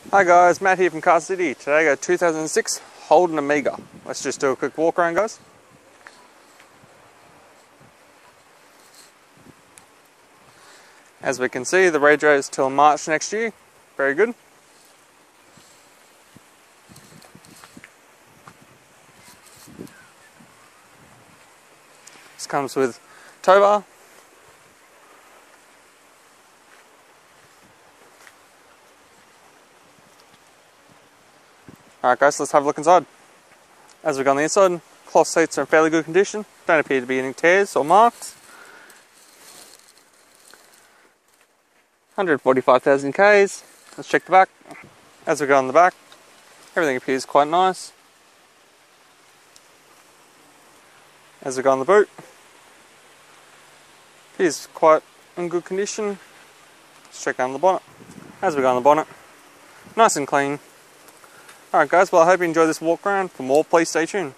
Hi guys, Matt here from Car City. Today I got a 2006 Holden Amiga. Let's just do a quick walk around, guys. As we can see, the radio is till March next year. Very good. This comes with tow bar. Alright guys, let's have a look inside. As we go on the inside, cloth seats are in fairly good condition. Don't appear to be any tears or marks. 145,000 Ks. Let's check the back. As we go on the back, everything appears quite nice. As we go on the boot, appears quite in good condition. Let's check on the bonnet. As we go on the bonnet, nice and clean. Alright guys, well I hope you enjoyed this walk around. For more, please stay tuned.